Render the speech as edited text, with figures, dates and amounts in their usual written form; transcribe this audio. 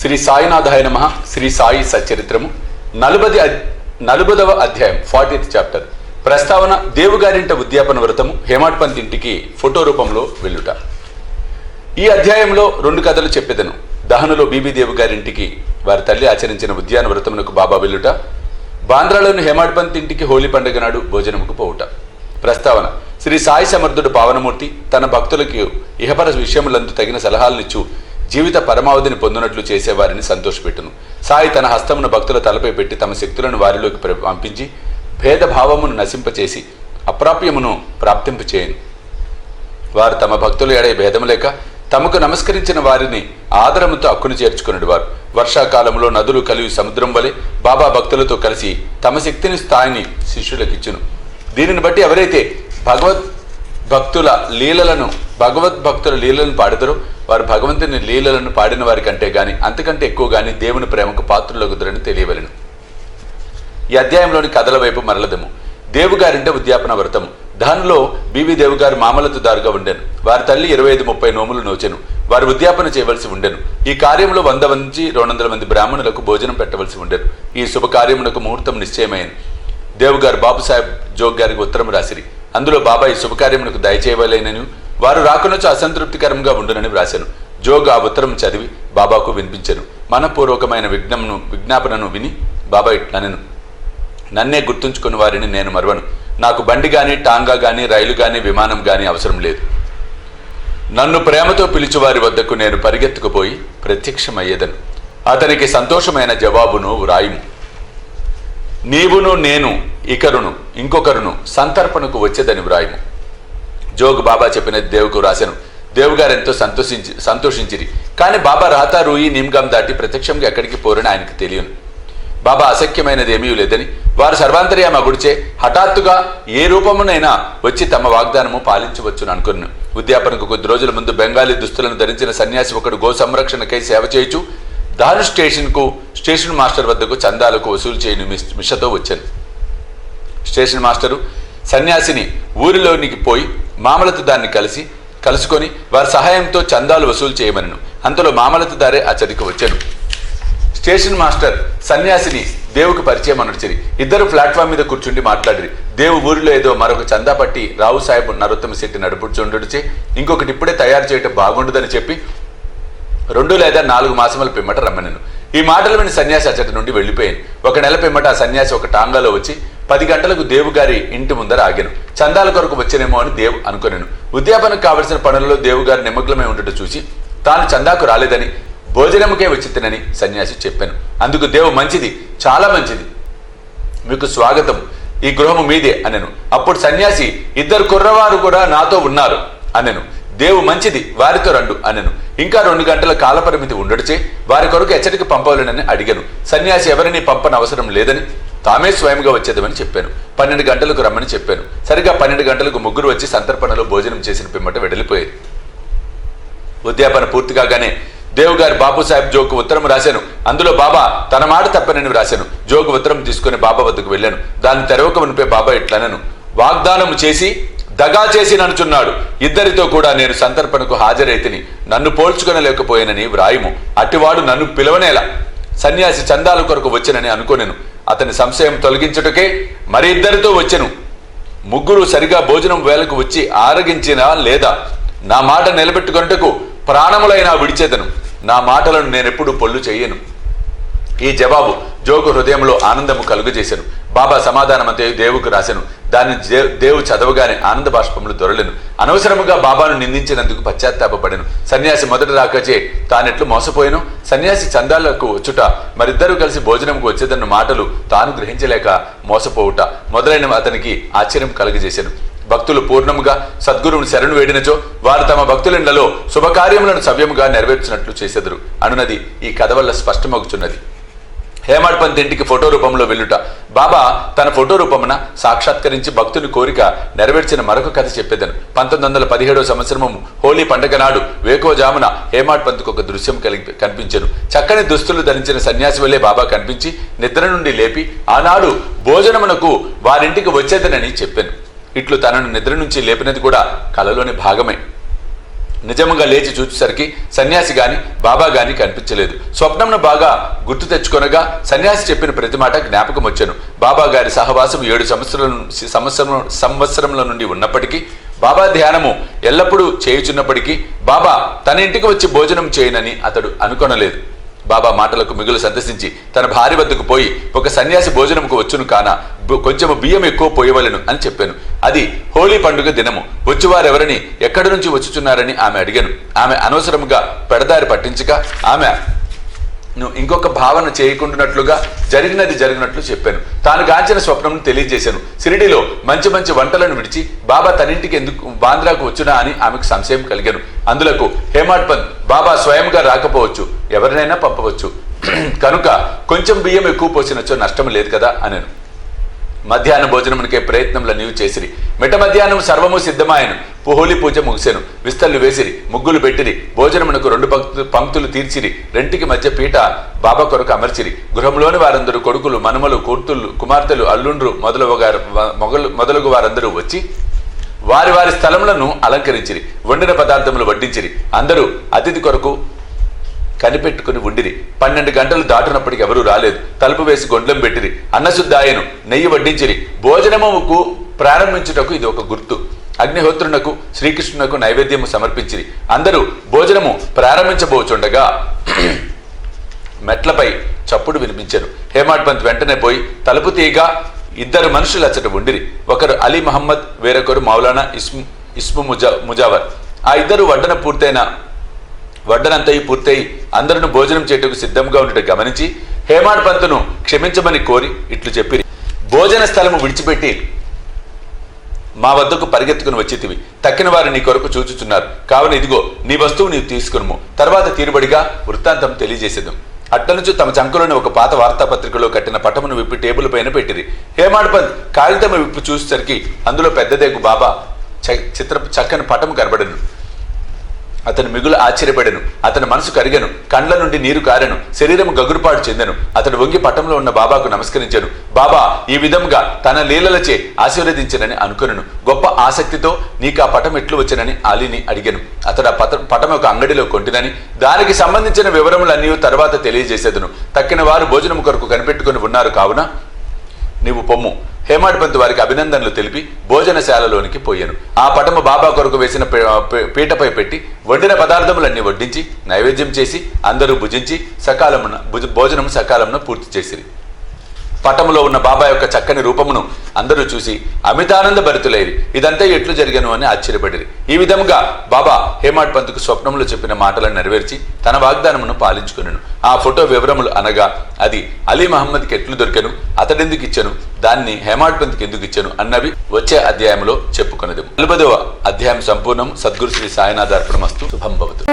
శ్రీ సాయినాథాయ నమః. శ్రీ సాయి సచ్చరిత్రము 40వ అధ్యాయం 40th చాప్టర్. ప్రస్తావన దేవుగారింట ఉద్యాపన వ్రతము హేమాడ్ పంత్ ఇంటికి ఫోటో రూపంలో వెళ్ళుట. ఈ అధ్యాయంలో 2 కథలు చెప్పెదను. దహనులో బీబీ దేవు గారింటికి వారి తల్లి ఆచరించిన ఉద్యాన వ్రతమునకు బాబా వెళ్ళుట, బాంద్రాలోని హేమాడ్ పంత్ ఇంటికి హోలీ పండుగ నాడు భోజనముకు పోవుట. ప్రస్తావన శ్రీ సాయి సమర్థుడు పావనమూర్తి తన భక్తులకు ఇహపర విషయములందు తగిన సలహాలనిచ్చు జీవిత పరమావధిని పొందినట్లు చేసేవారిని సంతోషపెట్టును. సాయి తన హస్తమును భక్తుల తలపై పెట్టి తమ శక్తులను వారిలోకి పంపించి భేదభావమును నశింపచేసి అప్రాప్యమును ప్రాప్తింపచేయను. వారు తమ భక్తుల ఎడ భేదము లేక తమకు నమస్కరించిన వారిని ఆదరముతో అక్కును చేర్చుకునేడు వారు. వర్షాకాలంలో నదులు కలిగి సముద్రం వలె బాబా భక్తులతో కలిసి తమ శక్తిని స్థాయిని శిష్యులకిచ్చును. దీనిని బట్టి ఎవరైతే భగవద్భక్తుల లీలలను పాడతారో వారు భగవంతుని లీలలను పాడిన వారి కంటే గాని అంతకంటే ఎక్కువ గాని దేవుని ప్రేమకు పాత్రులగుదరని తెలియవలెను. ఈ అధ్యాయంలోని కథల వైపు మరలదము. దేవుగారింట ఉద్యాపన వ్రతము. దానిలో బీబీ దేవుగారు మామలతుదారుగా ఉండెను. వారి తల్లి 25-30 నోములు నోచెను. వారు ఉద్యాపన చేయవలసి ఉండెను. ఈ కార్యంలో 100 నుంచి 200 మంది బ్రాహ్మణులకు భోజనం పెట్టవలసి ఉండెను. ఈ శుభకార్యమునకు ముహూర్తం నిశ్చయమైంది. దేవుగారు బాబుసాహెబ్ జోగ్ గారికి ఉత్తరం రాసిరి. అందులో బాబా ఈ శుభకార్యమునకు దయచేయవలేనని వారు రాకునొచ్చు అసంతృప్తికరంగా ఉండునని వ్రాశాను. జోగ్ ఆ ఉత్తరం చదివి బాబాకు వినిపించెను. మనపూర్వకమైన విజ్ఞాపనను విని బాబా ఇట్లనెను, నన్నే గుర్తుంచుకుని వారిని నేను మరవను. నాకు బండి గాని టాంగా గాని రైలు గాని విమానం గాని అవసరం లేదు. నన్ను ప్రేమతో పిలిచివారి వద్దకు నేను పరిగెత్తుకుపోయి ప్రత్యక్షమయ్యేదను. అతనికి సంతోషమైన జవాబును వ్రాయుము. నీవును నేను ఇంకొకరును సంతర్పణకు వచ్చేదని వ్రాయుము. జోగ్ బాబా చెప్పినది దేవుకు రాశాను. దేవుగారు ఎంతో సంతోషించిరి. కానీ బాబా రాతా రూయి నిమ్గాం దాటి ప్రత్యక్షంగా ఎక్కడికి పోరని ఆయనకు తెలియను. బాబా అసఖ్యమైనది ఏమీ లేదని వారు సర్వాంతర్యామగుడిచే హఠాత్తుగా ఏ రూపమునైనా వచ్చి తమ వాగ్దానము పాలించవచ్చును అనుకున్నాను. ఉద్యాపనకు కొద్ది రోజుల ముందు బెంగాలీ దుస్తులను ధరించిన సన్యాసి ఒకడు గో సంరక్షణకై సేవ చేయుచు దాని స్టేషన్ మాస్టర్ వద్దకు చందాలకు వసూలు చేయని మిషతో వచ్చాను. స్టేషన్ మాస్టరు సన్యాసిని ఊరిలోనికి పోయి మామలతుదారిని కలుసుకొని వారి సహాయంతో చందాలు వసూలు చేయమనను. అంతలో మామలతుదారే అతడికి వచ్చాను. స్టేషన్ మాస్టర్ సన్యాసిని దేవుకు పరిచయం అనర్చరి. ఇద్దరు ప్లాట్ఫామ్ మీద కూర్చుండి మాట్లాడిరి. దేవు ఊరిలో ఏదో మరొక చందా పట్టి రావు సాహెబ్ నరోత్తమ శెట్టి నడుపుచుండుచే ఇంకొకటి ఇప్పుడే తయారు చేయటం బాగుండదని చెప్పి 2 లేదా 4 మాసముల పిమ్మట రమ్మనెను. ఈ మాటలు విని సన్యాసి అచ్చటి నుండి వెళ్ళిపోయాను. 1 నెల పిమ్మట ఆ సన్యాసి ఒక టాంగాలో వచ్చి 10 గంటలకు దేవుగారి ఇంటి ముందర ఆగాను. చందాల కొరకు వచ్చేనేమో అని దేవు అనుకునేను. ఉద్యాపనకు కావలసిన పనులలో దేవుగారి నిమగ్నమై ఉండటం చూసి తాను చందాకు రాలేదని భోజనముకే వచ్చి తినని సన్యాసి చెప్పాను. అందుకు దేవు మంచిది, చాలా మంచిది, మీకు స్వాగతం, ఈ గృహము మీదే అనెను. అప్పుడు సన్యాసి 2 కుర్రవారు కూడా నాతో ఉన్నారు అనెను. దేవు మంచిది, వారితో రండు అనెను. ఇంకా 2 గంటల కాలపరిమితి ఉండడిచే వారి కొరకు ఎచ్చటికి పంపవలెనని అడిగాను. సన్యాసి ఎవరిని పంపన అవసరం లేదని తామే స్వయంగా వచ్చేదమని చెప్పాను. 12 గంటలకు రమ్మని చెప్పాను. సరిగా 12 గంటలకు ముగ్గురు వచ్చి సంతర్పణలో భోజనం చేసిన పిమ్మట వెడలిపోయేది. ఉద్యాపన పూర్తి కాగానే దేవుగారు బాబుసాహెబ్ జోగ్కు ఉత్తరం రాశాను. అందులో బాబా తన మాట తప్పనని వ్రాశాను. జోగ్ ఉత్తరం తీసుకుని బాబా వద్దకు వెళ్ళాను. దాన్ని తెరవక మునిపే బాబా ఇట్లనను, వాగ్దానము చేసి దగా చేసి ననుచున్నాడు. ఇద్దరితో కూడా నేను సంతర్పణకు హాజరైతిని, నన్ను పోల్చుకొనలేకపోయానని వ్రాయము. అట్టివాడు నన్ను పిలవనేలా. సన్యాసి చందాల కొరకు వచ్చెనని అనుకోనేను. అతని సంశయం తొలగించుటకే మరి 2తో వచ్చెను. ముగ్గురు సరిగా భోజనం వేళకు వచ్చి ఆరగించినా లేదా నా మాట నిలబెట్టుకొనుటకు ప్రాణములైనా విడిచేదను. నా మాటలను నేనెప్పుడు పొల్లు చెయ్యను. ఈ జవాబు జోగు హృదయంలో ఆనందము కలుగజేశాను. బాబా సమాధానమంతే దేవుకు రాశాను. దాన్ని దేవు చదవగానే ఆనంద బాష్పములు దొరలేను. అనవసరముగా బాబాను నిందించినందుకు పశ్చాత్తాపపడెను. సన్యాసి మొదట రాకచే తానెట్లు మోసపోయాను. సన్యాసి చందాలకు వచ్చుట, మరిద్దరూ కలిసి భోజనంకు వచ్చేదన్న మాటలు తాను గ్రహించలేక మోసపోవుట మొదలైనవి అతనికి ఆశ్చర్యం కలుగజేశాను. భక్తులు పూర్ణముగా సద్గురువుని శరణు వేడినచో వారు తమ భక్తులిండ్లలో శుభకార్యములను సవ్యముగా నెరవేర్చినట్లు చేసెదరు అనున్నది ఈ కథ వల్ల స్పష్టమగుచున్నది. హేమాడ్ పంత్ ఇంటికి ఫోటో రూపంలో వెళ్ళుట. బాబా తన ఫోటో రూపమున సాక్షాత్కరించి భక్తుని కోరిక నెరవేర్చిన మరొక కథ చెప్పేదను. 1917వ సంవత్సరము హోలీ పండగ నాడు వేకోజామున హేమాడ్ పంత్కు ఒక దృశ్యం కనిపించెను. చక్కని దుస్తులు ధరించిన సన్యాసి వల్లే బాబా కనిపించి నిద్ర నుండి లేపి ఆనాడు భోజనమునకు వారింటికి వచ్చేదనని చెప్పాను. ఇట్లు తనను నిద్ర నుంచి లేపినది కూడా కలలోని భాగమే. నిజంగా లేచి చూసేసరికి సన్యాసి గాని బాబా గాని కనిపించలేదు. స్వప్నంను బాగా గుర్తు తెచ్చుకొనగా సన్యాసి చెప్పిన ప్రతి మాట జ్ఞాపకం వచ్చాను. బాబా గారి సహవాసం 7 సంవత్సరముల నుండి ఉన్నప్పటికీ, బాబా ధ్యానము ఎల్లప్పుడూ చేయుచున్నప్పటికీ బాబా తన ఇంటికి వచ్చి భోజనం చేయనని అతడు అనుకొనలేదు. బాబా మాటలకు మిగులు సంతసించి తన భార్య వద్దకు పోయి, ఒక సన్యాసి భోజనంకు వచ్చును కాన కొంచెము బియ్యం ఎక్కువ పోయవలను అని చెప్పాను. అది హోలీ పండుగ దినము. వచ్చువారెవరని, ఎక్కడి నుంచి వచ్చుచున్నారని ఆమె అడిగాను. ఆమె అనవసరముగా పెడదారి పట్టించక ఆమె ఇంకొక భావన చేయకుండానట్లుగా జరిగినట్లు చెప్పాను. తాను గాంచిన స్వప్నం తెలియజేశాను. షిరిడీలో మంచి మంచి వంటలను విడిచి బాబా తనింటికి ఎందుకు బాంద్రాకు వచ్చునా అని ఆమెకు సంశయం కలిగాను. అందులకు హేమాడ్ పంత్ బాబా స్వయంగా రాకపోవచ్చు, ఎవరినైనా పంపవచ్చు, కనుక కొంచెం బియ్యం ఎక్కువ పోసినచ్చో నష్టం లేదు కదా అనేను. మధ్యాహ్న భోజనమునికే ప్రయత్నంలో నీవు చేసిరి. మిట మధ్యాహ్నం సర్వము సిద్ధమాయను. హోలీ పూజ ముగిసెను. విస్తళ్ళు వేసిరి, ముగ్గులు పెట్టిరి. భోజనమునకు 2 పంక్తులు తీర్చిరి. రెంటికి మధ్య పీట బాబా కొరకు అమర్చిరి. గృహంలోని వారందరూ కొడుకులు, మనుమలు, కూతుళ్ళు, కుమార్తెలు, అల్లుండ్రు మొదలగు వారందరూ వచ్చి వారి వారి స్థలములను అలంకరించిరి. వండిన పదార్థములు వడ్డించిరి. అందరూ అతిథి కొరకు కనిపెట్టుకుని ఉండిరి. 12 గంటలు దాటునప్పటికి ఎవరూ రాలేదు. తలుపు వేసి గొండ్లం పెట్టిరి. అన్నశుద్ధాయను, నెయ్యి వడ్డించిరి. భోజనముకు ప్రారంభించుటకు ఇది ఒక గుర్తు. అగ్నిహోత్రునకు శ్రీకృష్ణునకు నైవేద్యము సమర్పించిరి. అందరూ భోజనము ప్రారంభించబోచుండగా మెట్లపై చప్పుడు వినిపించారు. హేమాడ్ పంత్ వెంటనే పోయి తలుపు తీయగా 2 మనుషులు అచ్చట ఉండిరి. ఒకరు అలీ మహమ్మద్, వేరొకరు మౌలానా ఇస్ము ముజావర్. ఆ ఇద్దరు వడ్డనంతయు పూర్తయి అందరూ భోజనం చేయటకు సిద్ధంగా ఉండటం గమనించి హేమాడ్ పంతును క్షమించమని కోరి ఇట్లు చెప్పిరి. భోజన స్థలము విడిచిపెట్టి మా వద్దకు పరిగెత్తుకుని వచ్చితివి. తక్కిన వారు నీ కొరకు చూచుచున్నారు. కావున ఇదిగో నీ వస్తువు నీవు తీసుకును. తర్వాత తీరుబడిగా వృత్తాంతం తెలియజేసేద్దాం. అట్లనుంచి తమ చంకలోని ఒక పాత వార్తాపత్రికలో కట్టిన పటమును విప్పి టేబుల్ పైన పెట్టిరి. హేమాడ్ పంత్ కాగితము విప్పి చూసేసరికి అందులో పెద్దదేగు బాబా చక్కని పటము కనబడను. అతను మిగులు ఆశ్చర్యపడెను. అతని మనసు కరిగెను. కండ్ల నుండి నీరు కారెను. శరీరము గగురుపాటు చెందెను. అతడు వంగి పటంలో ఉన్న బాబాకు నమస్కరించాను. బాబా ఈ విధంగా తన లీలలచే ఆశీర్వదించనని అనుకొనెను. గొప్ప ఆసక్తితో నీకు ఆ పటం ఎట్లు వచ్చనని అలీని అడిగాను. అతడు ఆ పటం ఒక అంగడిలో కొంటినని, దానికి సంబంధించిన వివరములన్నీ తర్వాత తెలియజేసేదను. తక్కిన వారు భోజనం కొరకు కనిపెట్టుకుని ఉన్నారు. కావున నీవు పొమ్ము. హేమాడ్ పంత్ వారికి అభినందనలు తెలిపి భోజనశాలలోనికి పోయాను. ఆ పటము బాబా కొరకు వేసిన పీటపై పెట్టి వండిన పదార్థములన్నీ వడ్డించి నైవేద్యం చేసి అందరూ భుజించి భోజనం సకాలమున పూర్తి చేసిరి. పటములో ఉన్న బాబా యొక్క చక్కని రూపమును అందరూ చూసి అమితానంద భరితులైరి. ఇదంతా ఎట్లు జరిగను అని ఆశ్చర్యపడిరి. ఈ విధముగా బాబా హేమాడ్ పంత్కు స్వప్నంలో చెప్పిన మాటలను నెరవేర్చి తన వాగ్దానమును పాలించుకునేను. ఆ ఫోటో వివరములు అనగా అది అలీ మహమ్మద్కి ఎట్లు దొరికెను, అతడెందుకు ఇచ్చాను, దాన్ని హేమాడ్ పంత్కి ఎందుకు ఇచ్చాను అన్నవి వచ్చే అధ్యాయంలో చెప్పుకున్నది. 40వ అధ్యాయం సంపూర్ణం. సద్గురు శ్రీ సాయినాథ అర్పణమస్తు. శుభం భవతు.